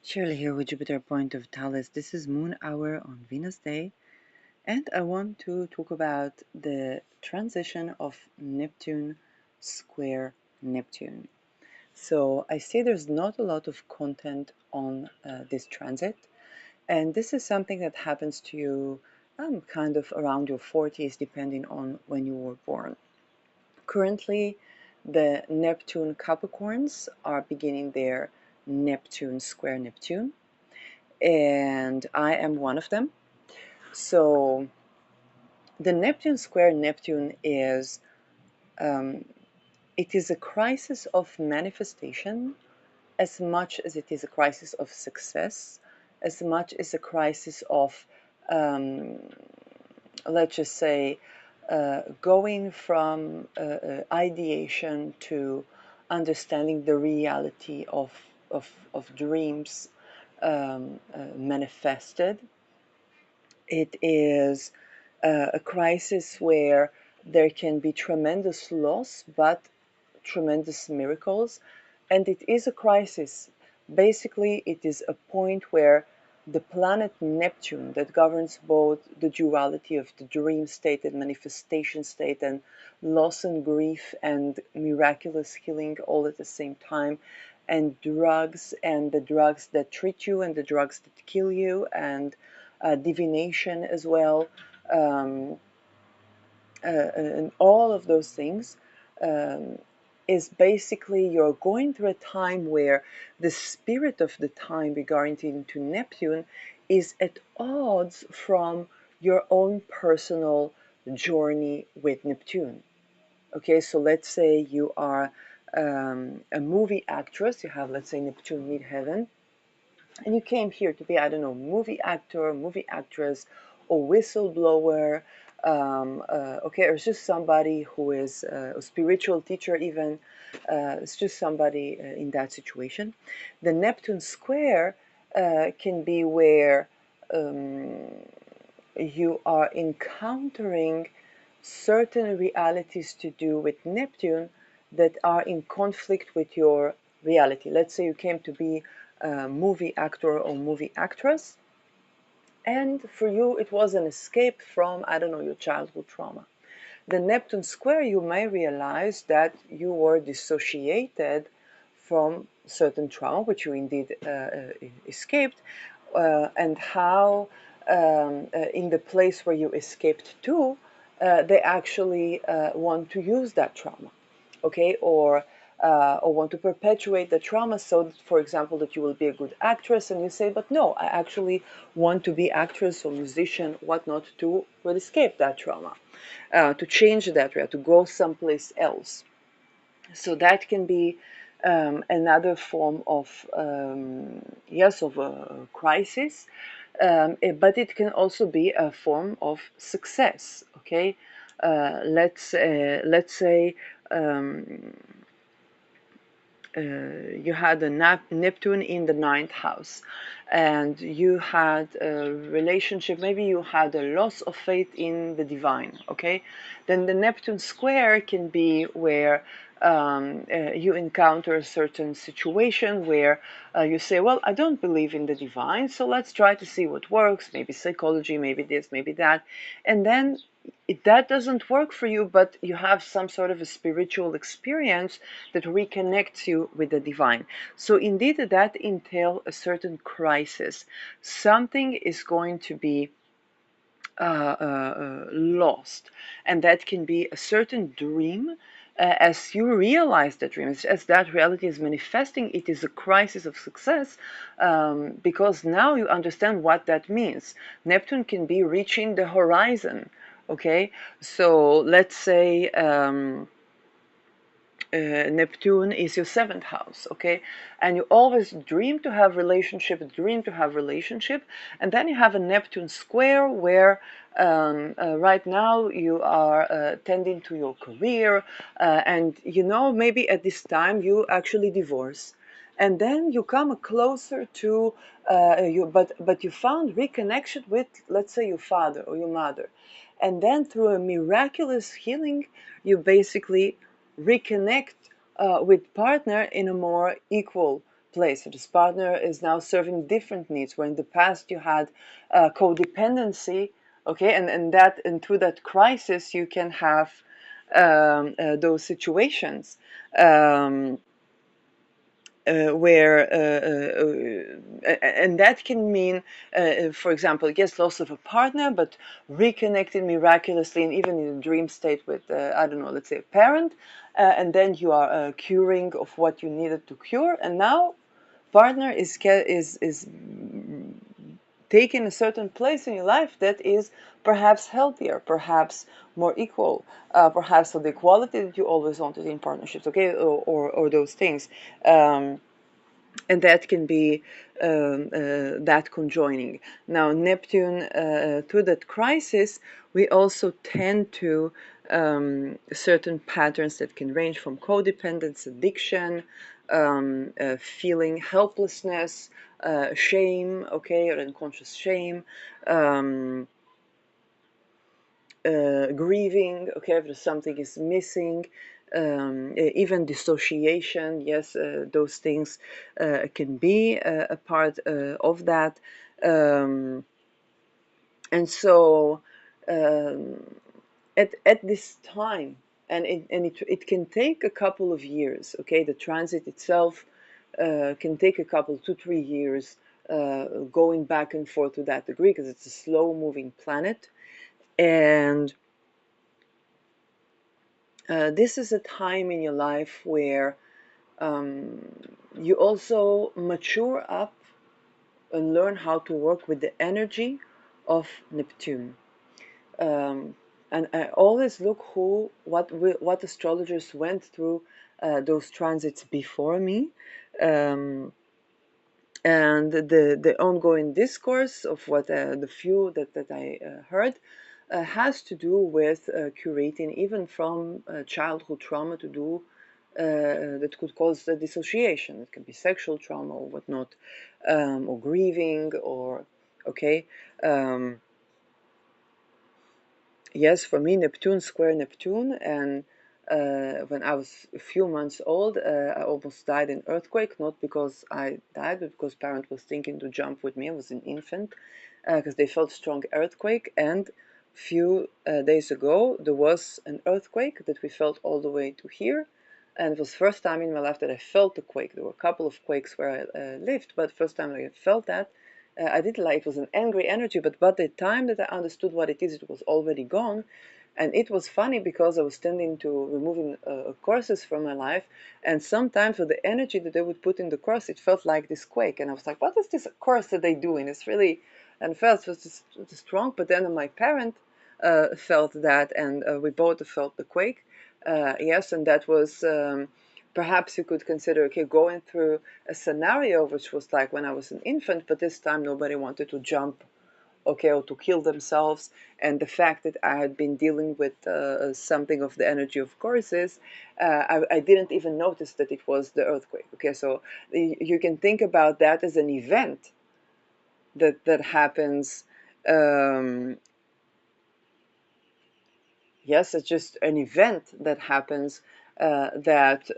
Shirley here with Jupiter Point of Thales. This is Moon Hour on Venus Day, and I want to talk about the transition of Neptune Square Neptune. So I see there's not a lot of content on this transit, and this is something that happens to you kind of around your 40s, depending on when you were born. Currently, the Neptune Capricorns are beginning their Neptune Square Neptune, and I am one of them. So the Neptune Square Neptune is it is a crisis of manifestation as much as it is a crisis of success, as much as a crisis of um, let's just say going from ideation to understanding the reality of dreams manifested. It is a crisis where there can be tremendous loss, but tremendous miracles. And it is a crisis. Basically, it is a point where the planet Neptune, that governs both the duality of the dream state and manifestation state, and loss and grief and miraculous healing all at the same time, and drugs, and the drugs that treat you and the drugs that kill you, and divination as well, um, and all of those things, um, is basically you're going through a time where the spirit of the time regarding to Neptune is at odds from your own personal journey with Neptune. Okay, so let's say you are a movie actress, you have, let's say, Neptune midheaven, and you came here to be, I don't know, movie actor, movie actress, or whistleblower, okay, or it's just somebody who is a spiritual teacher even. It's just somebody in that situation. The Neptune square can be where um, you are encountering certain realities to do with Neptune that are in conflict with your reality. Let's say you came to be a movie actor or movie actress, and for you it was an escape from, I don't know, your childhood trauma. The Neptune square, you may realize that you were dissociated from certain trauma, which you indeed escaped, and how in the place where you escaped to, they actually want to use that trauma, okay, or want to perpetuate the trauma, so that, for example, that you will be a good actress, and you say, but no, I actually want to be actress or musician, whatnot, to will escape that trauma, to change that to go someplace else. So that can be another form of yes, of a crisis, but it can also be a form of success. Okay, let's say you had a Neptune in the ninth house, and you had a relationship, maybe you had a loss of faith in the divine, okay? Then the Neptune square can be where you encounter a certain situation where you say, well, I don't believe in the divine, so let's try to see what works, maybe psychology, maybe this, maybe that. And then if that doesn't work for you, but you have some sort of a spiritual experience that reconnects you with the divine. So indeed, that entails a certain crisis. Something is going to be lost, and that can be a certain dream. As you realize that dream, as that reality is manifesting, it is a crisis of success, because now you understand what that means. Neptune can be reaching the horizon. Okay, so let's say Neptune is your seventh house, okay, and you always dream to have relationship, and then you have a Neptune square where right now you are tending to your career, and you know, maybe at this time you actually divorce, and then you come closer to you, but you found reconnection with, let's say, your father or your mother, and then through a miraculous healing, you basically reconnect with partner in a more equal place. So this partner is now serving different needs, where in the past you had codependency, okay, and through that crisis you can have those situations. Um, where and that can mean, for example, yes, loss of a partner, but reconnecting miraculously and even in a dream state with, I don't know, let's say a parent, and then you are curing of what you needed to cure, and now partner is taking a certain place in your life that is perhaps healthier, perhaps more equal, perhaps of the equality that you always wanted in partnerships, okay, or those things. And that can be that conjoining. Now, Neptune, through that crisis, we also tend to certain patterns that can range from codependence, addiction, feeling helplessness, shame, okay, or unconscious shame. Um, Grieving, okay, if something is missing, even dissociation, yes, those things can be a part of that. Um, and so at this time, and it can take a couple of years, okay, the transit itself can take a couple, 2-3 years, going back and forth to that degree, because it's a slow moving planet. And this is a time in your life where you also mature up and learn how to work with the energy of Neptune. Um, and I always look what astrologers went through those transits before me. Um, and the ongoing discourse of what the few that I heard has to do with curating even from childhood trauma to do that could cause the dissociation. It can be sexual trauma or whatnot, or grieving, or okay. Yes, for me, Neptune Square Neptune, and when I was a few months old, I almost died in earthquake, not because I died, but because parent was thinking to jump with me. I was an infant, because they felt strong earthquake, and few days ago there was an earthquake that we felt all the way to here, and it was first time in my life that I felt a quake. There were a couple of quakes where I lived, but first time I felt that. I did like it was an angry energy, but by the time that I understood what it is, it was already gone. And it was funny because I was tending to removing courses from my life, and sometimes with the energy that they would put in the course, it felt like this quake, and I was like, "What is this course that they do?" And it's really, and first it was just strong, but then my parent felt that, and we both felt the quake. Yes, and that was. Perhaps you could consider, okay, going through a scenario which was like when I was an infant, but this time nobody wanted to jump, okay, or to kill themselves. And the fact that I had been dealing with something of the energy of courses, I didn't even notice that it was the earthquake. Okay, so you can think about that as an event that happens. Um, Yes, it's just an event that happens that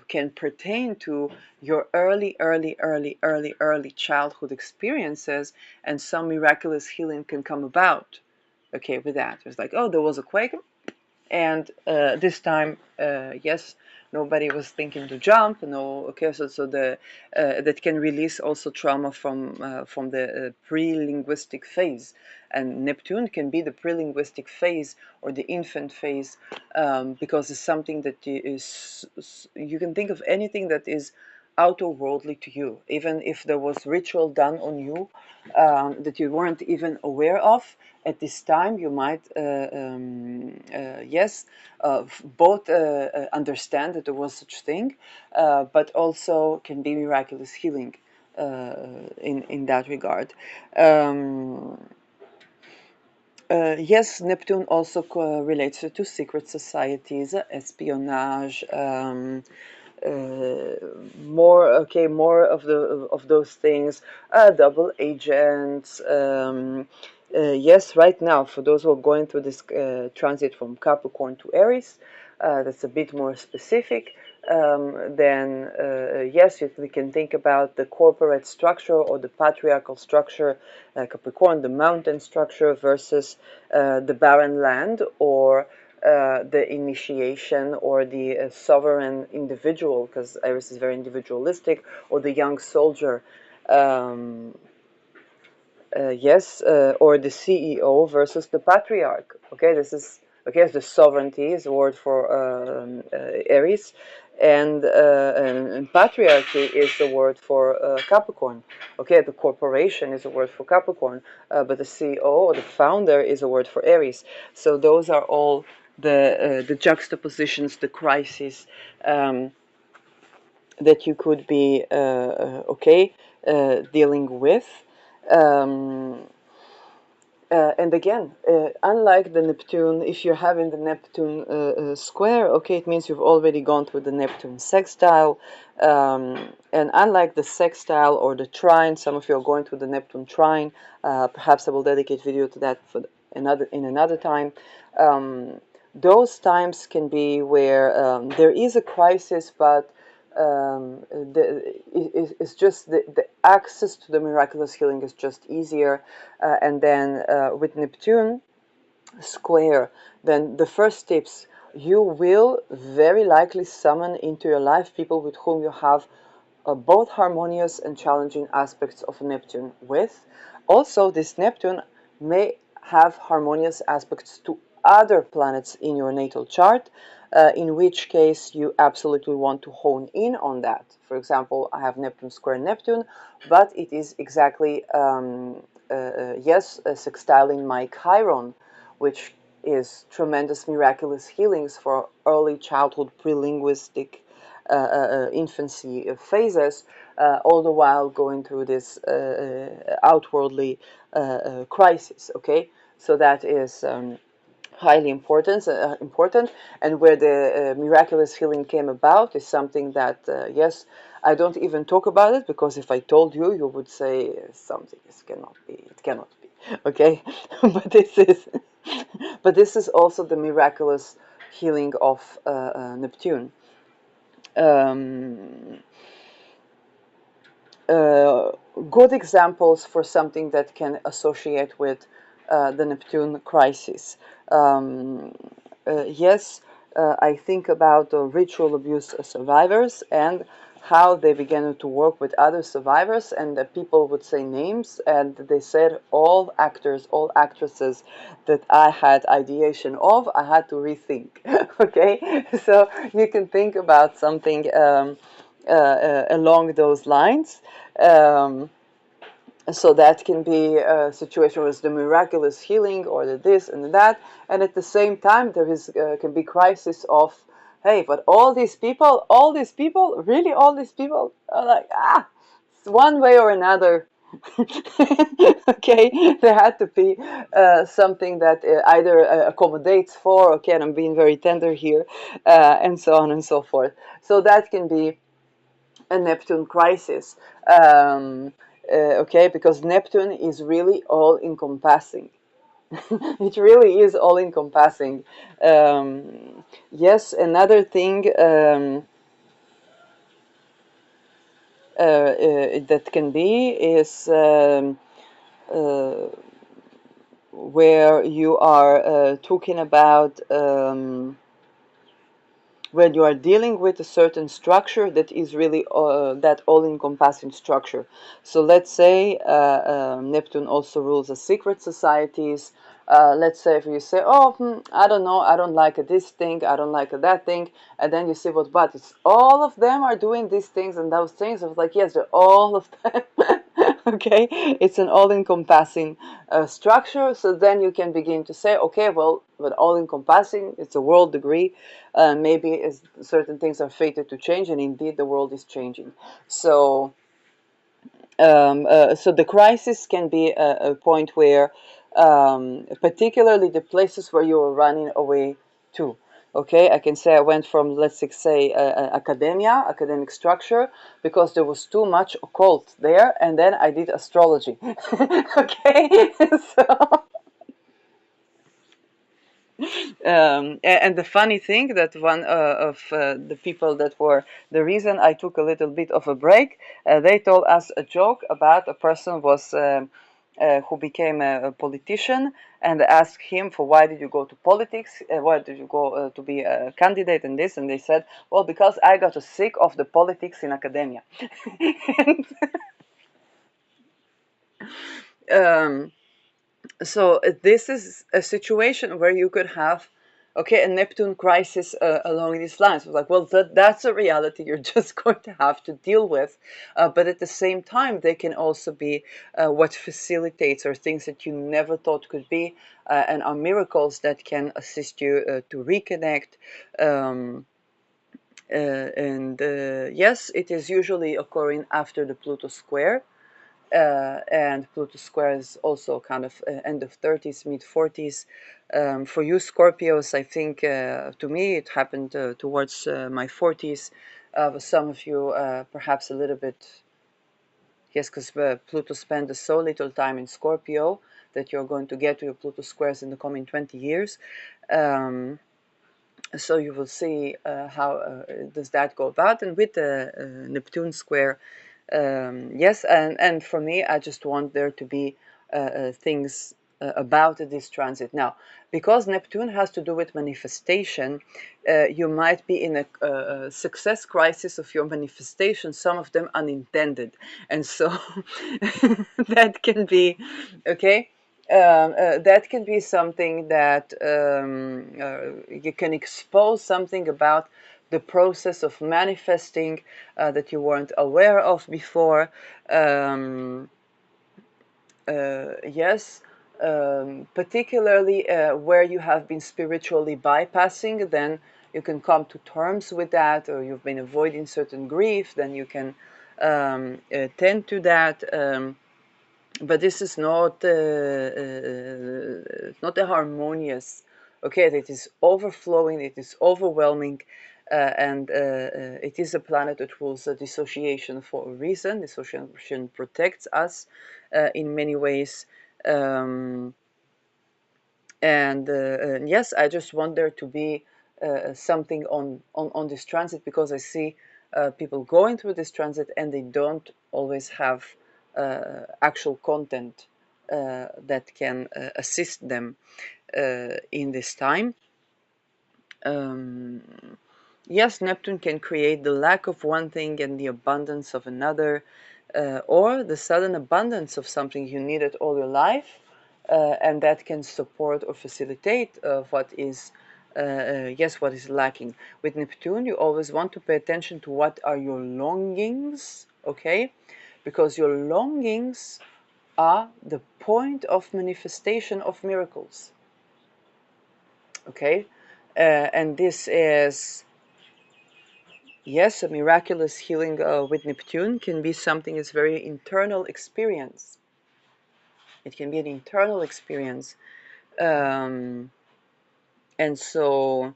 can pertain to your early childhood experiences, and some miraculous healing can come about. Okay, with that, it's like, oh, there was a quake, and this time, yes, nobody was thinking to jump. No, okay, so the that can release also trauma from the pre-linguistic phase, and Neptune can be the pre-linguistic phase or the infant phase, because it's something that is, you can think of anything that is outer worldly to you, even if there was ritual done on you that you weren't even aware of at this time. You might yes, both understand that there was such thing, but also can be miraculous healing in that regard. um, yes, Neptune also relates to secret societies, espionage, uh, more of those things, double agents. Yes, right now, for those who are going through this transit from Capricorn to Aries, that's a bit more specific. then yes, we can think about the corporate structure or the patriarchal structure, Capricorn, the mountain structure versus the barren land, or the initiation, or the sovereign individual, because Aries is very individualistic, or the young soldier. Yes, or the CEO versus the patriarch. Okay, this is okay. The sovereignty is a word for Aries, and patriarchy is the word for Capricorn. Okay, the corporation is a word for Capricorn, but the CEO or the founder is a word for Aries. So those are all the juxtapositions, the crises that you could be dealing with. Um, and again, unlike the Neptune, if you're having the Neptune square, okay, it means you've already gone through the Neptune sextile. And unlike the sextile or the trine, some of you are going through the Neptune trine. Perhaps I will dedicate video to that for another time. Those times can be where there is a crisis, but it's just the access to the miraculous healing is just easier. And then with Neptune square, then the first tips, you will very likely summon into your life people with whom you have both harmonious and challenging aspects of Neptune with. Also, this Neptune may have harmonious aspects to other planets in your natal chart, in which case you absolutely want to hone in on that. For example, I have Neptune square Neptune, but it is exactly, yes, sextiling my Chiron, which is tremendous miraculous healings for early childhood pre-linguistic infancy phases, all the while going through this outwardly crisis. Okay, so that is highly important, and where the miraculous healing came about is something that yes, I don't even talk about it, because if I told you, you would say something. This cannot be. It cannot be. Okay, but this is also the miraculous healing of Neptune. Um, uh, Good examples for something that can associate with the Neptune crisis. Um, yes, I think about ritual abuse survivors and how they began to work with other survivors, and that people would say names, and they said all actors, all actresses that I had ideation of, I had to rethink. Okay, so you can think about something along those lines. Um, so that can be a situation with the miraculous healing or the this and that, and at the same time there is can be crisis of, hey, but all these people, really all these people are like, one way or another. Okay, there had to be something that either accommodates for, okay, and I'm being very tender here, and so on and so forth. So that can be a Neptune crisis. Okay, because Neptune is really all encompassing. It really is all encompassing. Yes, another thing that can be is where you are talking about. When you are dealing with a certain structure that is really that all-encompassing structure. So let's say Neptune also rules the secret societies. Let's say if you say, oh, I don't know, I don't like this thing, I don't like that thing, and then you see what, but it's all of them are doing these things and those things. I was like, yes, they're all of them. Okay, it's an all-encompassing structure. So then you can begin to say, okay, well, but all-encompassing, it's a world degree. Maybe certain things are fated to change, and indeed the world is changing. So, so the crisis can be a point where, particularly the places where you are running away to. Okay, I can say I went from, let's say, academic structure, because there was too much occult there, and then I did astrology. Okay, so And the funny thing that one of the people that were the reason I took a little bit of a break, they told us a joke about a person was who became a politician, and asked him for why did you go to politics, why did you go to be a candidate in this, and they said, well, because I got sick of the politics in academia. um, so this is a situation where you could have, okay, a Neptune crisis along these lines. It's like, well, that's a reality you're just going to have to deal with. But at the same time, they can also be what facilitates or things that you never thought could be, and are miracles that can assist you to reconnect. Um, and yes, it is usually occurring after the Pluto square. And Pluto square is also kind of end of 30s, mid 40s. For you Scorpios, I think to me it happened towards my 40s. Some of you perhaps a little bit, yes, because Pluto spent so little time in Scorpio that you're going to get to your Pluto squares in the coming 20 years. Um, so you will see how does that go about. And with the Neptune square, yes, and for me, I just want there to be things about this transit. Now, because Neptune has to do with manifestation, you might be in a success crisis of your manifestation, some of them unintended. And so that can be, okay, that can be something that you can expose something about the process of manifesting that you weren't aware of before. Um, yes, particularly where you have been spiritually bypassing, then you can come to terms with that, or you've been avoiding certain grief, then you can tend to that. But this is not a harmonious. Okay, it is overflowing, it is overwhelming, and it is a planet that rules dissociation for a reason. Dissociation protects us in many ways. Um, and yes, I just want there to be something on this transit, because I see people going through this transit and they don't always have actual content that can assist them in this time. Um, yes, Neptune can create the lack of one thing and the abundance of another, or the sudden abundance of something you needed all your life, and that can support or facilitate what is, yes, what is lacking. With Neptune, you always want to pay attention to what are your longings, okay? Because your longings are the point of manifestation of miracles, okay? And this is, yes, a miraculous healing with Neptune can be something that's very internal experience. It can be an internal experience. Um, and so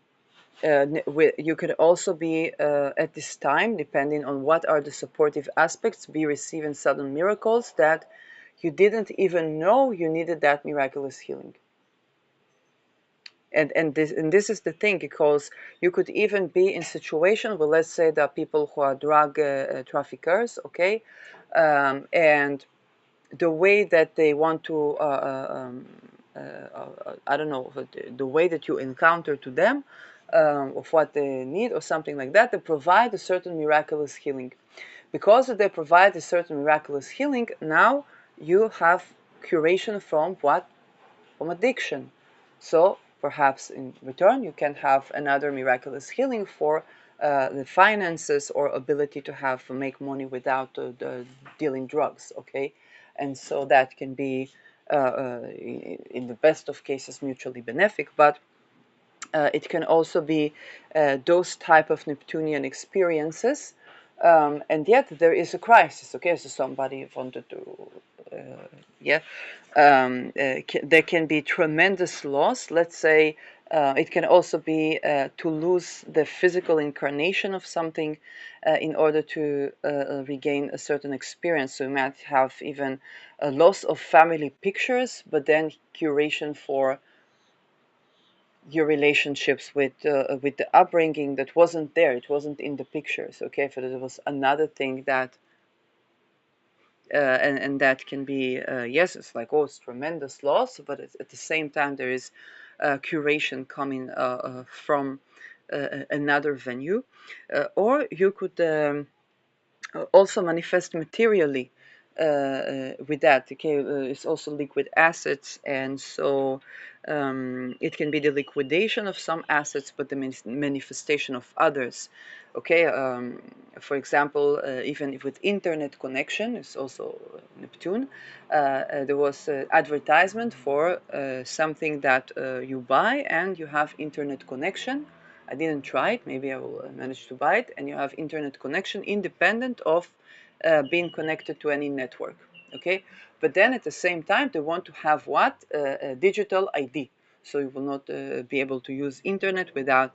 you could also be at this time, depending on what are the supportive aspects, be receiving sudden miracles that you didn't even know you needed that miraculous healing. And this is the thing, because you could even be in situation where, let's say, there are people who are drug traffickers, okay, and the way that they want to I don't know, the way that you encounter to them of what they need or something like that, they provide a certain miraculous healing. Because they provide a certain miraculous healing, now you have curation from what? From addiction. So perhaps in return you can have another miraculous healing for the finances or ability to have make money without dealing drugs. Okay, and so that can be in the best of cases mutually benefic, but it can also be those type of Neptunian experiences, and yet there is a crisis. Okay, so somebody wanted to, yeah, there can be tremendous loss. Let's say it can also be to lose the physical incarnation of something in order to regain a certain experience. So you might have even a loss of family pictures, but then curation for your relationships with the upbringing that wasn't there, it wasn't in the pictures. Okay, so there was another thing that and that can be yes, it's like, oh, it's tremendous loss, but at the same time there is curation coming from another venue, or you could also manifest materially with that. Okay, it's also liquid assets, and so it can be the liquidation of some assets, but the manifestation of others. Okay, for example, even if with internet connection, it's also Neptune. There was advertisement for something that you buy, and you have internet connection. I didn't try it. Maybe I will manage to buy it. And you have internet connection independent of being connected to any network. Okay, but then at the same time they want to have what a digital ID, so you will not be able to use internet without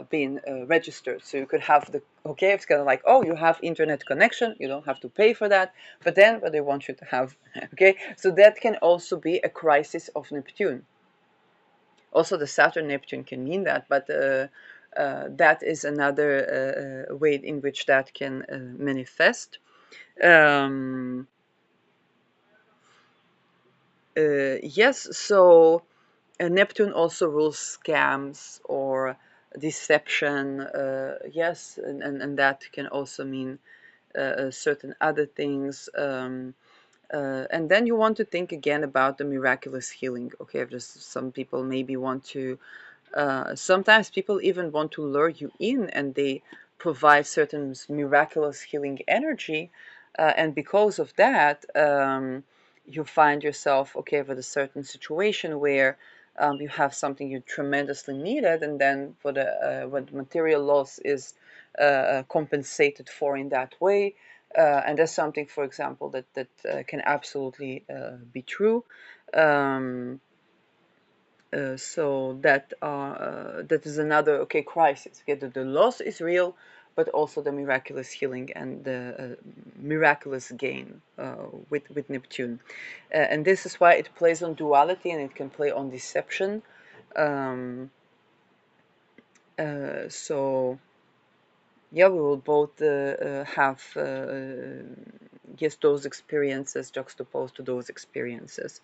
being registered. So you could have the, okay, it's kind of like, oh, you have internet connection, you don't have to pay for that, but then what they want you to have. Okay, so that can also be a crisis of Neptune. Also, the Saturn Neptune can mean that, but that is another way in which that can manifest. Um, yes, so Neptune also rules scams or deception. Yes, and that can also mean certain other things. And then you want to think again about the miraculous healing. Okay, just some people maybe want to sometimes people even want to lure you in, and they provide certain miraculous healing energy. And because of that, you find yourself, okay, with a certain situation where you have something you tremendously needed, and then for the what material loss is compensated for in that way. And that's something, for example, that can absolutely be true. Um, so that is another, okay, crisis. Okay, the loss is real, but also the miraculous healing and the miraculous gain with Neptune, and this is why it plays on duality, and it can play on deception. Um, so yeah, we will both have yes, those experiences juxtaposed to those experiences.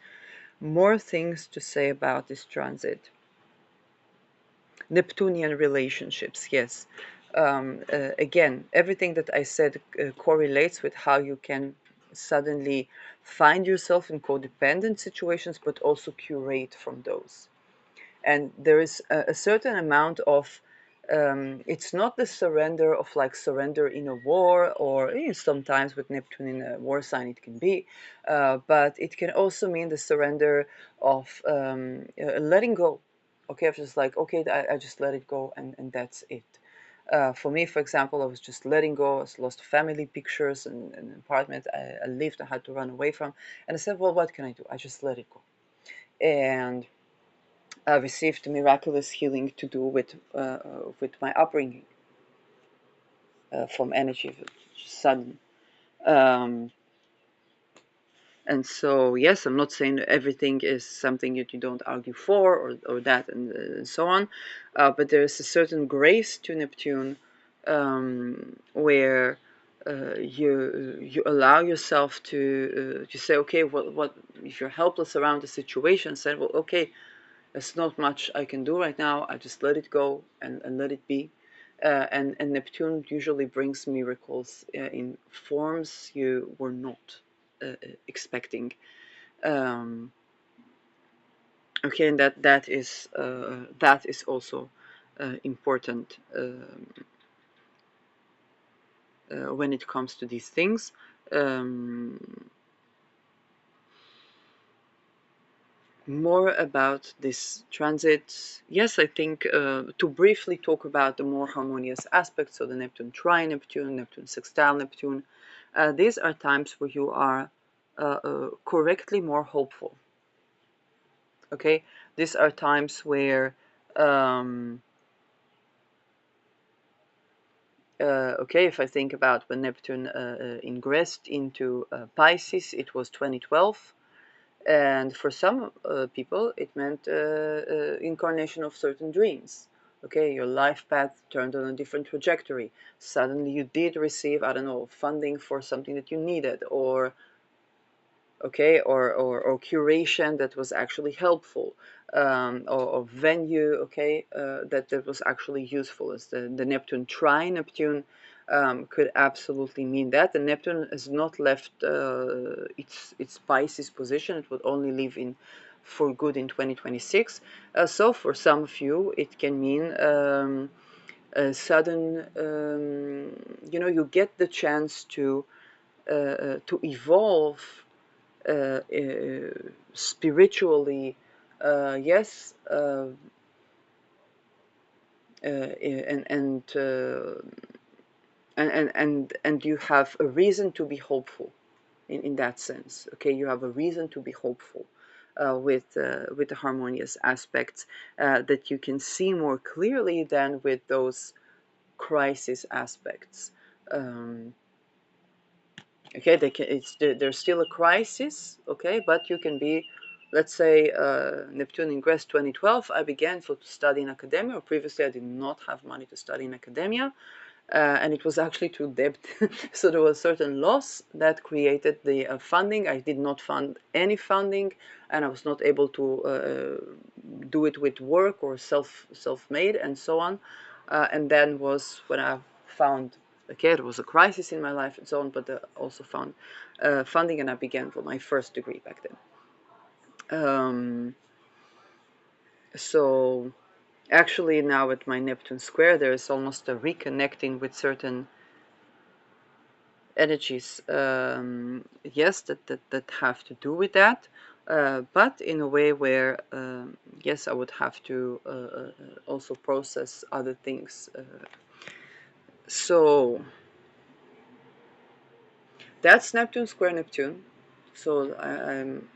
More things to say about this transit. Neptunian relationships, yes. Again, everything that I said correlates with how you can suddenly find yourself in codependent situations, but also curate from those. And there is a certain amount of it's not the surrender of like surrender in a war, or sometimes with Neptune in a war sign it can be, but it can also mean the surrender of letting go. Okay, I'm just like, okay, I just let it go, and that's it. For me, for example, I was just letting go. I lost family pictures and an apartment I lived, I had to run away from. And I said, well, what can I do? I just let it go. And received miraculous healing to do with my upbringing from energy, sudden. Um, and so, yes, I'm not saying everything is something that you don't argue for or that and so on, but there is a certain grace to Neptune where you allow yourself to say, okay, what if you're helpless around the situation? Say, well, okay, there's not much I can do right now. I just let it go and let it be. And Neptune usually brings miracles in forms you were not expecting. Um, okay, and that is also important when it comes to these things. Um, More about this transit. Yes, I think to briefly talk about the more harmonious aspects, so the Neptune tri-Neptune, Neptune sextile Neptune, these are times where you are correctly more hopeful. Okay, these are times where, um, okay, if I think about when Neptune ingressed into Pisces, it was 2012. And for some people, it meant incarnation of certain dreams. Okay, your life path turned on a different trajectory. Suddenly you did receive, I don't know, funding for something that you needed, or okay, or curation that was actually helpful, or venue, okay, that was actually useful. As the Neptune Neptune could absolutely mean that. The Neptune has not left its Pisces position. It would only leave in for good in 2026. So for some of you, it can mean a sudden, you get the chance to evolve spiritually, yes, and you have a reason to be hopeful in that sense. Okay, you have a reason to be hopeful with the harmonious aspects that you can see more clearly than with those crisis aspects. Um, okay, there's still a crisis, okay, but you can be, let's say, Neptune ingress 2012, I began to study in academia, or previously I did not have money to study in academia, and it was actually through debt. So there was certain loss that created the funding. I did not fund any funding, and I was not able to do it with work or self-made and so on. And then was when I found, okay, there was a crisis in my life and so on, but also found funding, and I began for my first degree back then. So actually now at my Neptune Square, there is almost a reconnecting with certain energies, yes, that have to do with that, but in a way where, yes, I would have to also process other things. So that's Neptune Square Neptune. So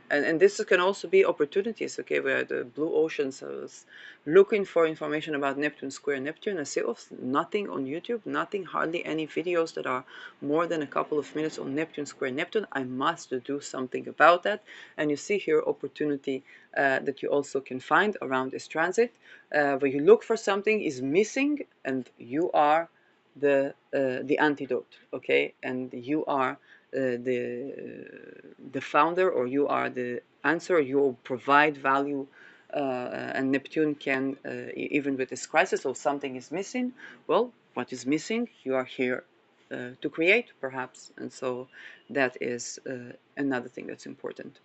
and this can also be opportunities. Okay, where the blue oceans. I was looking for information about Neptune Square Neptune. I see nothing on YouTube, nothing, hardly any videos that are more than a couple of minutes on Neptune Square Neptune. I must do something about that. And you see here opportunity that you also can find around this transit, where you look for something is missing, and you are the antidote. Okay, and you are the founder, or you are the answer. You provide value, and Neptune can, even with this crisis, or something is missing. Well, what is missing? You are here to create, perhaps, and so that is another thing that's important.